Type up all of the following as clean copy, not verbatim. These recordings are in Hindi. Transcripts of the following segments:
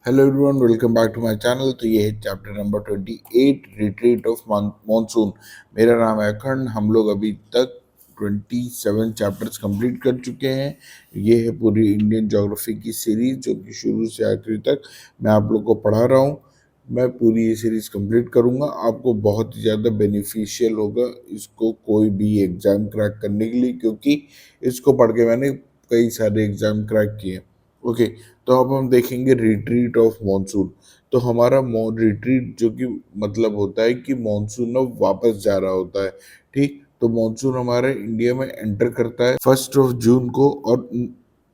Hello everyone, welcome back to my channel. तो ये है chapter number 28, retreat of monsoon. मेरा नाम है अखंड। हम लोग अभी तक 27 चैप्टर्स कंप्लीट कर चुके हैं। ये है पूरी इंडियन ज्योग्राफी की सीरीज जो कि शुरू से आखिरी तक मैं आप लोग को पढ़ा रहा हूँ। मैं पूरी ये सीरीज कंप्लीट करूँगा, आपको बहुत ही ज़्यादा बेनिफिशियल होगा इसको कोई भी एग्ज़ाम क्रैक करने के लिए, क्योंकि इसको पढ़ के मैंने कई सारे एग्ज़ाम क्रैक किए। ओके, तो अब हम देखेंगे रिट्रीट ऑफ मॉनसून। तो हमारा रिट्रीट जो कि मतलब होता है कि मॉनसून अब वापस जा रहा होता है। ठीक, तो मॉनसून हमारे इंडिया में एंटर करता है 1 जून को, और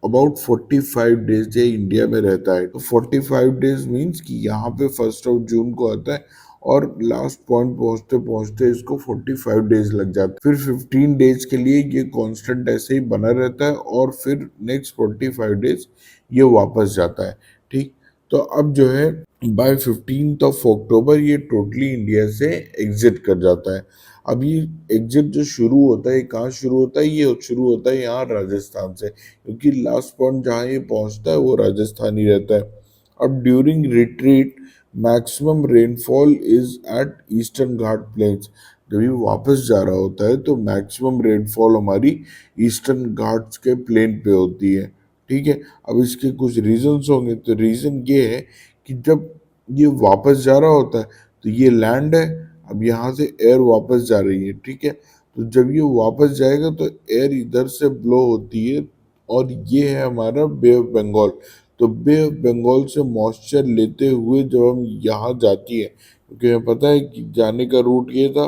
अबाउट 45 डेज ये इंडिया में रहता है। तो 45 डेज मीन्स कि यहाँ पे 1 जून को आता है और लास्ट पॉइंट पहुंचते पहुंचते इसको 45 डेज लग जाते हैं। फिर 15 डेज के लिए ये कांस्टेंट ऐसे ही बना रहता है और फिर नेक्स्ट 45 डेज ये वापस जाता है। ठीक, तो अब जो है बाय 15 अक्टूबर ये टोटली इंडिया से एग्जिट कर जाता है। अब ये एग्जिट जो शुरू होता है, कहाँ शुरू होता है? ये शुरू होता है यहाँ राजस्थान से, क्योंकि लास्ट पॉइंट जहाँ ये पहुंचता है वो राजस्थान ही रहता है। अब during retreat maximum rainfall is at eastern Ghat plains. जब ये वापस जा रहा होता है तो मैक्सिमम रेनफॉल हमारी ईस्टर्न घाट्स के प्लेन पे होती है। ठीक है, अब इसके कुछ रीजंस होंगे। तो रीजन ये है कि जब ये वापस जा रहा होता है तो ये लैंड है, अब यहाँ से एयर वापस जा रही है। ठीक है, तो जब ये वापस जाएगा तो एयर इधर से ब्लो होती है, और ये है हमारा बे ऑफ बंगाल। तो बे ऑफ बंगाल से मॉइस्चर लेते हुए जब हम यहाँ जाती है, क्योंकि हमें पता है कि जाने का रूट ये था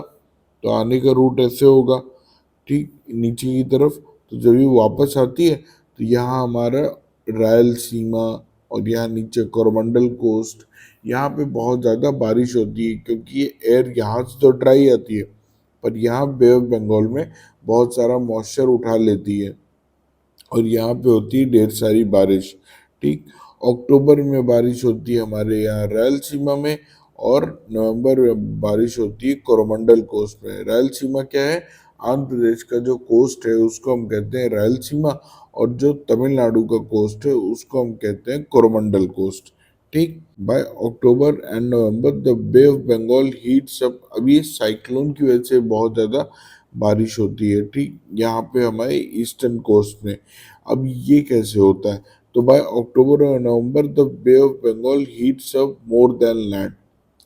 तो आने का रूट ऐसे होगा। ठीक, नीचे की तरफ। तो जब ये वापस आती है तो यहाँ हमारा रायलसीमा और यहाँ नीचे कोरोमंडल कोस्ट, यहाँ पे बहुत ज़्यादा बारिश होती है, क्योंकि ये एयर यहाँ से तो ड्राई आती है पर यहाँ बे ऑफ बंगाल में बहुत सारा मॉइस्चर उठा लेती है और यहाँ पे होती है ढेर सारी बारिश। ठीक, अक्टूबर में बारिश होती है हमारे यहाँ रायलसीमा में, और नवंबर में बारिश होती है कोरोमंडल कोस्ट में। रायलसीमा क्या है? आंध्र प्रदेश का जो कोस्ट है उसको हम कहते हैं रायलसीमा, और जो तमिलनाडु का कोस्ट है उसको हम कहते हैं कोरोमंडल कोस्ट। ठीक, by October and November the bay of Bengal heats up. अब ये साइक्लोन की वजह से बहुत ज़्यादा बारिश होती है। ठीक, यहाँ पे हमारे ईस्टर्न कोस्ट में। अब ये कैसे होता है? तो बाय अक्टूबर और November the bay of Bengal heats up more than land.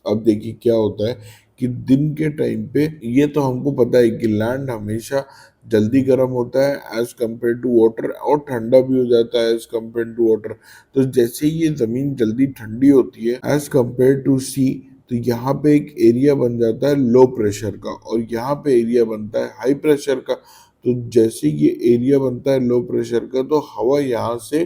अब देखिए क्या होता है कि दिन के टाइम पे ये तो हमको पता है कि लैंड हमेशा जल्दी गर्म होता है एज कंपेयर टू वाटर, और ठंडा भी हो जाता है एज कंपेयर टू वाटर। तो जैसे ये जमीन जल्दी ठंडी होती है एज कंपेयर टू सी, तो यहाँ पे एक एरिया बन जाता है लो प्रेशर का, और यहाँ पे एरिया बनता है हाई प्रेशर का। तो जैसे ये एरिया बनता है लो प्रेशर का तो हवा यहाँ से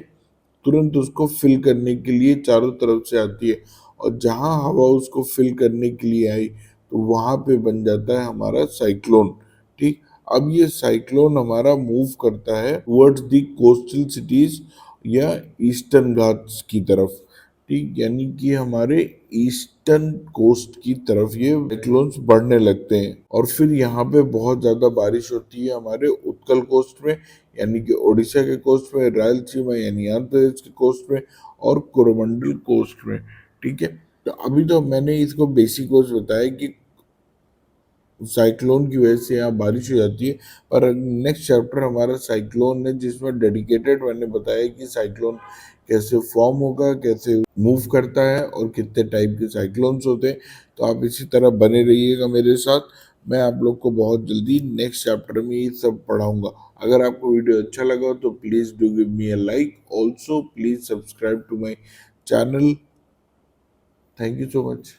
तुरंत उसको फिल करने के लिए चारों तरफ से आती है, और जहां हवा उसको फिल करने के लिए आई तो वहां पे बन जाता है हमारा साइक्लोन। ठीक, अब ये साइक्लोन हमारा मूव करता है टुवर्ड्स द कोस्टल सिटीज या ईस्टर्न घाट्स की तरफ। ठीक, यानी कि हमारे ईस्टर्न कोस्ट की तरफ ये साइक्लोन्स बढ़ने लगते हैं, और फिर यहाँ पे बहुत ज्यादा बारिश होती है हमारे उत्कल कोस्ट में, यानी कि उड़ीसा के कोस्ट में, रायलसीमा यानी आंध्र प्रदेश के कोस्ट में, और कोरोमंडल कोस्ट में। ठीक है, तो अभी तो मैंने इसको बेसिक कोर्स बताया कि साइक्लोन की वजह से यहाँ बारिश हो जाती है, पर नेक्स्ट चैप्टर हमारा साइक्लोन है, जिसमें डेडिकेटेड मैंने बताया कि साइक्लोन कैसे फॉर्म होगा, कैसे मूव करता है, और कितने टाइप के साइक्लोन्स होते हैं। तो आप इसी तरह बने रहिएगा मेरे साथ। मैं आप लोग को बहुत जल्दी नेक्स्ट चैप्टर में ये सब पढ़ाऊंगा। अगर आपको वीडियो अच्छा लगा तो please do give me a like, also please subscribe to my channel. Thank you so much.